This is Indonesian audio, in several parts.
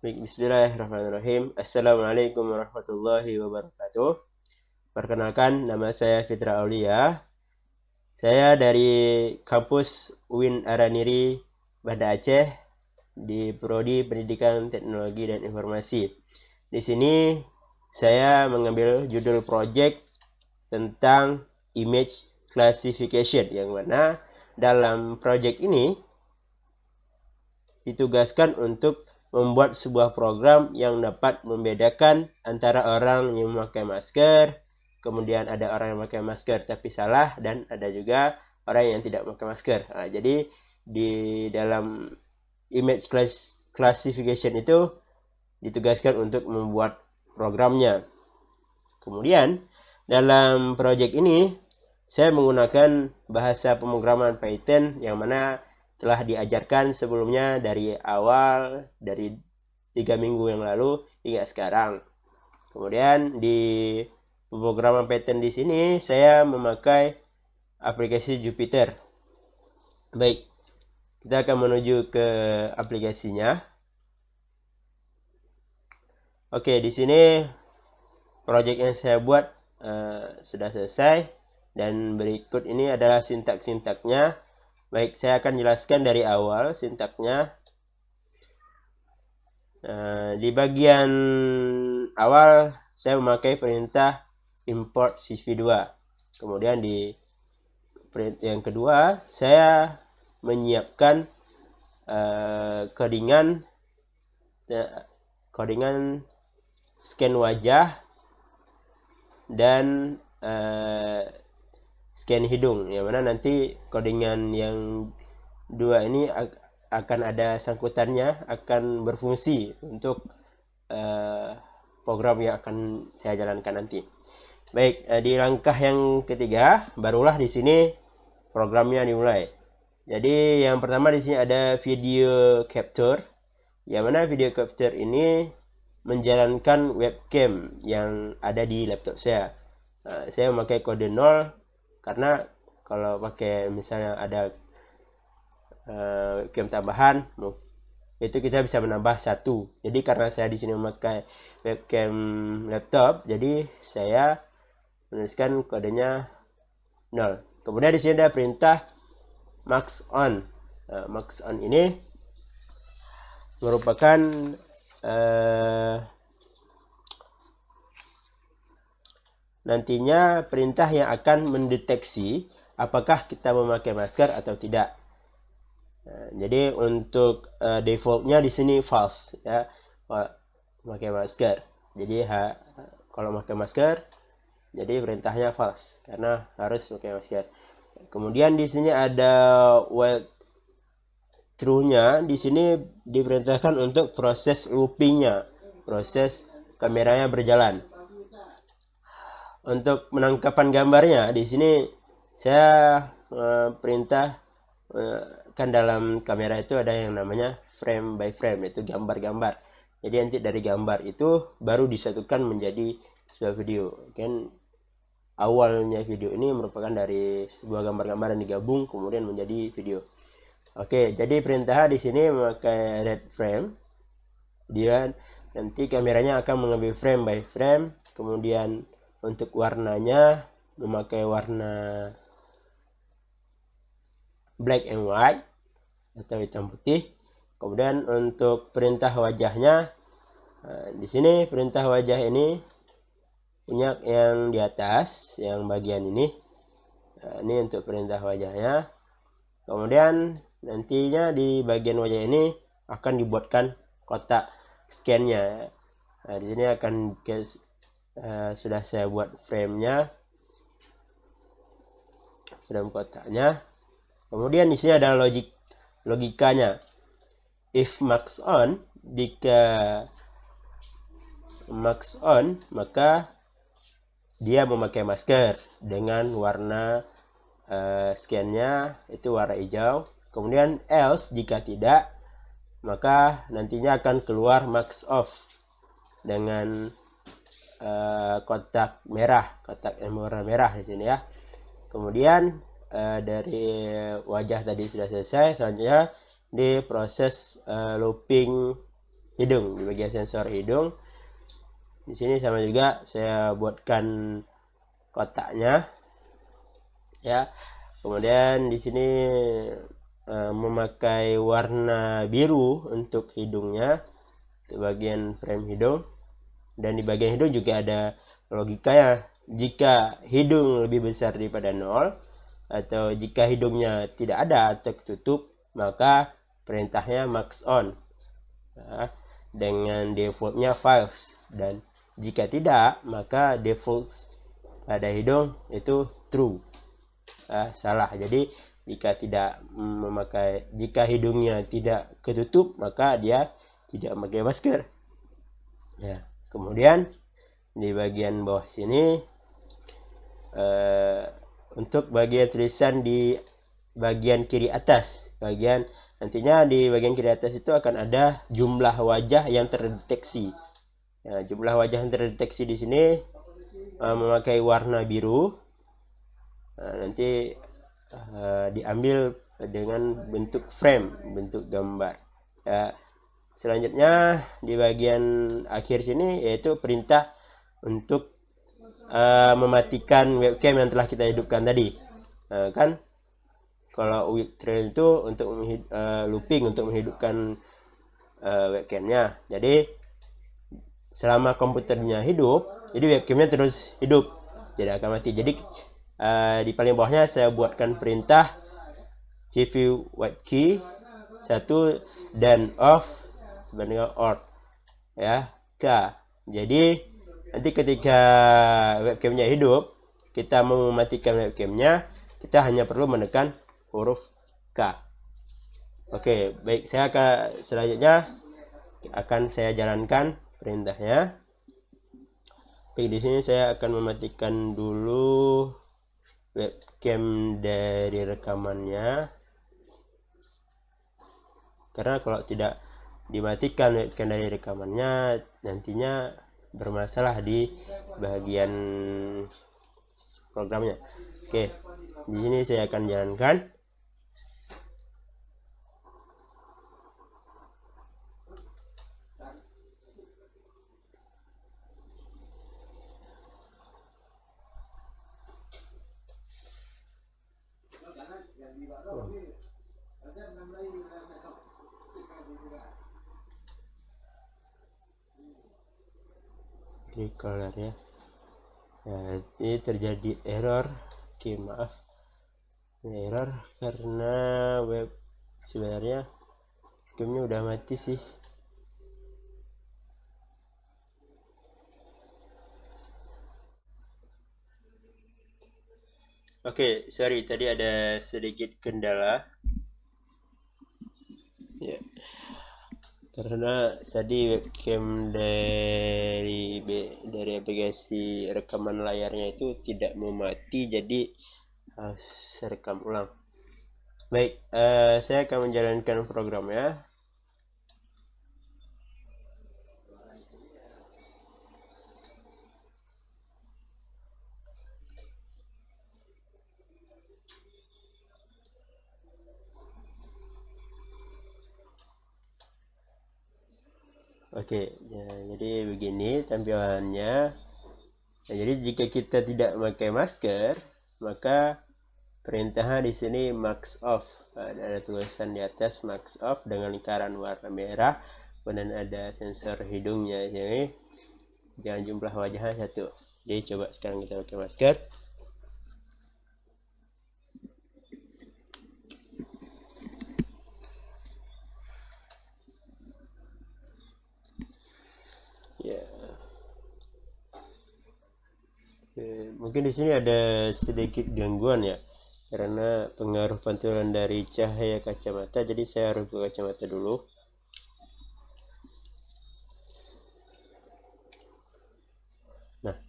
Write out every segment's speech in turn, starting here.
Baik, bismillahirrahmanirrahim. Assalamualaikum warahmatullahi wabarakatuh. Perkenalkan, nama saya Fitra Aulia. Saya dari kampus UIN Araniri, Banda Aceh, di Prodi Pendidikan Teknologi dan Informasi. Di sini saya mengambil judul project tentang image classification, yang mana dalam project ini ditugaskan untuk membuat sebuah program yang dapat membedakan antara orang yang memakai masker, kemudian ada orang yang memakai masker tapi salah, dan ada juga orang yang tidak memakai masker. Jadi di dalam image classification itu ditugaskan untuk membuat programnya. Kemudian dalam project ini saya menggunakan bahasa pemrograman Python yang mana telah diajarkan sebelumnya dari awal, dari 3 minggu yang lalu hingga sekarang. Kemudian di pemrograman Python di sini saya memakai aplikasi Jupyter. Baik, kita akan menuju ke aplikasinya. Oke, di sini project yang saya buat sudah selesai, dan berikut ini adalah sintak-sintaknya. Baik, saya akan jelaskan dari awal sintaknya. Di bagian awal saya memakai perintah import CV2. Kemudian di yang kedua saya menyiapkan codingan scan wajah dan scan hidung, yang mana nanti codingan yang dua ini akan ada sangkutannya, akan berfungsi untuk program yang akan saya jalankan nanti. Baik, di langkah yang ketiga barulah di sini programnya dimulai. Jadi yang pertama di sini ada video capture, yang mana video capture ini menjalankan webcam yang ada di laptop saya. Saya memakai kode 0 karena kalau pakai misalnya ada webcam tambahan itu kita bisa menambah 1. Jadi karena saya di sini memakai webcam laptop, jadi saya menuliskan kodenya 0. Kemudian di sini ada perintah max on. Max on ini merupakan nantinya perintah yang akan mendeteksi apakah kita memakai masker atau tidak. Jadi untuk defaultnya di sini false, ya, memakai masker. Jadi kalau memakai masker, jadi perintahnya false karena harus memakai masker. Kemudian di sini ada while true-nya, di sini diperintahkan untuk proses looping-nya, proses kameranya berjalan. Untuk penangkapan gambarnya di sini saya perintah kan dalam kamera itu ada yang namanya frame by frame, itu gambar-gambar. Jadi nanti dari gambar itu baru disatukan menjadi sebuah video. Kan awalnya video ini merupakan dari sebuah gambar-gambar yang digabung kemudian menjadi video. Oke, jadi perintah di sini memakai red frame. Dia nanti kameranya akan mengambil frame by frame, kemudian untuk warnanya memakai warna black and white atau hitam putih. Kemudian untuk perintah wajahnya, di sini perintah wajah ini punya yang di atas, yang bagian ini. Ini untuk perintah wajahnya. Kemudian nantinya di bagian wajah ini akan dibuatkan kotak scan-nya. Di sini akan sudah saya buat frame-nya, frame kotaknya. Kemudian di sini ada logikanya. If max on, jika max on, maka dia memakai masker dengan warna scan-nya itu warna hijau. Kemudian else, jika tidak, maka nantinya akan keluar max off dengan kotak merah, kotak warna merah di sini ya. Kemudian dari wajah tadi sudah selesai, selanjutnya di proses looping hidung, di bagian sensor hidung. Di sini sama juga saya buatkan kotaknya ya. Kemudian di sini memakai warna biru untuk hidungnya, untuk bagian frame hidung. Dan di bagian hidung juga ada logikanya. Jika hidung lebih besar daripada 0, atau jika hidungnya tidak ada atau ketutup, maka perintahnya max on ya, dengan defaultnya false. Dan jika tidak, maka default pada hidung itu true. Salah. Jadi jika hidungnya tidak ketutup, maka dia tidak memakai masker ya. Kemudian di bagian bawah sini untuk bagian tulisan di bagian kiri atas, nantinya di bagian kiri atas itu akan ada jumlah wajah yang terdeteksi ya. Jumlah wajah yang terdeteksi di sini memakai warna biru. Nanti diambil dengan bentuk frame, bentuk gambar ya. Selanjutnya di bagian akhir sini yaitu perintah untuk mematikan webcam yang telah kita hidupkan tadi. Kan kalau with trail itu untuk looping, untuk menghidupkan webcamnya. Jadi selama komputernya hidup, jadi webcamnya terus hidup, tidak akan mati. Jadi di paling bawahnya saya buatkan perintah CV white key 1 dan off sebenarnya OR ya K. Jadi nanti ketika webcamnya hidup, kita mau mematikan webcamnya, kita hanya perlu menekan huruf K. Oke, baik, selanjutnya akan saya jalankan perintahnya. Baik, di sini saya akan mematikan dulu webcam dari rekamannya. Karena kalau tidak dimatikan webcam dari rekamannya, nantinya bermasalah di bagian programnya. Oke, di sini saya akan jalankan. Ini color ya. Nah, ini terjadi error. Oke, maaf. Ini error karena sebenarnya webcamnya udah mati sih. Oke, sorry, tadi ada sedikit kendala ya, karena tadi webcam dari aplikasi rekaman layarnya itu tidak mau mati, jadi harus rekam ulang. Baik, saya akan menjalankan programnya. Oke, ya, jadi begini tampilannya. Nah, jadi jika kita tidak memakai masker, maka perintahnya di sini max off. Ada tulisan di atas max off dengan lingkaran warna merah, kemudian ada sensor hidungnya ini. Jangan jumlah wajahnya 1. Jadi coba sekarang kita pakai masker. Ya. Mungkin di sini ada sedikit gangguan ya, karena pengaruh pantulan dari cahaya kacamata. Jadi saya harus buka kacamata dulu. Nah,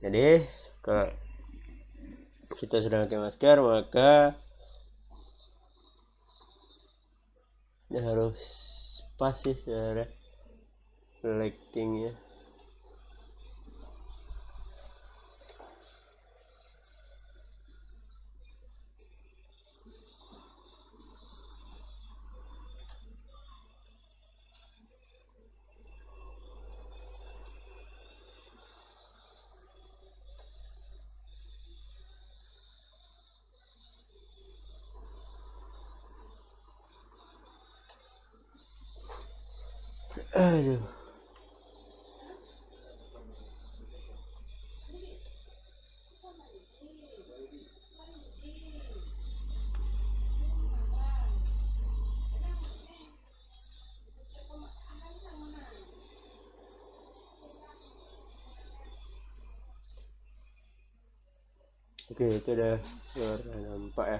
jadi kalau kita sudah pakai masker, maka ini harus pas sih sebenarnya lightingnya. Aduh. Oke, itu udah nampak ya.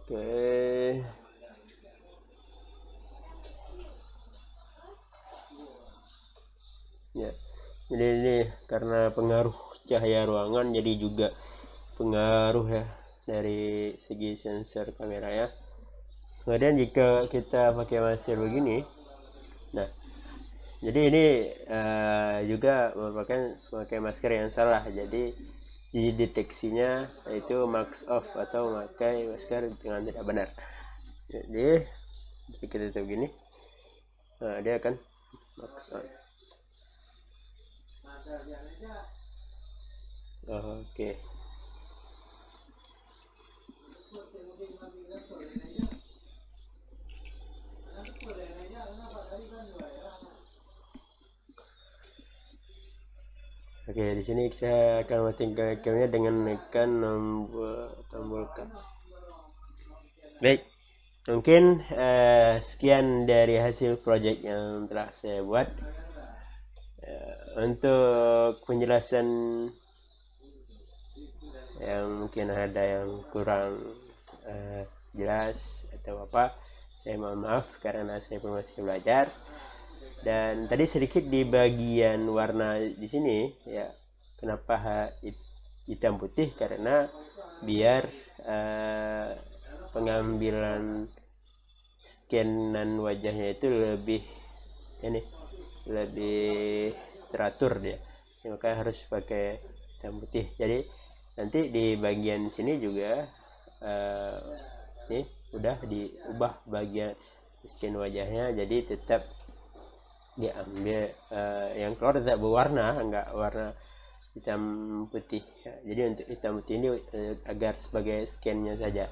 Oke. Ya. Jadi ini karena pengaruh cahaya ruangan, jadi juga pengaruh ya dari segi sensor kamera ya. Kemudian jika kita pakai masker begini, nah jadi ini juga merupakan memakai masker yang salah. Jadi deteksinya itu marks off atau memakai masker dengan tidak benar. Jadi jika kita tutup gini, nah, dia akan marks on. Oke. Oke, di sini saya akan mematikan gamenya dengan menekan tombol cut. Baik, mungkin sekian dari hasil project yang telah saya buat. Untuk penjelasan yang mungkin ada yang kurang jelas atau apa, saya mohon maaf karena saya pun masih belajar. Dan tadi sedikit di bagian warna di sini ya, kenapa hitam putih, karena biar pengambilan scanan wajahnya itu lebih teratur dia, ya, makanya harus pakai hitam putih. Jadi nanti di bagian sini juga ini udah diubah bagian scan wajahnya, jadi tetap diambil yang keluar tetap berwarna, enggak warna hitam putih ya. Jadi untuk hitam putih ini agar sebagai scannya saja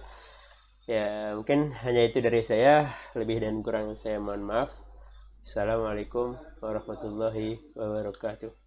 ya. Mungkin hanya itu dari saya, lebih dan kurang saya mohon maaf. Assalamualaikum warahmatullahi wabarakatuh.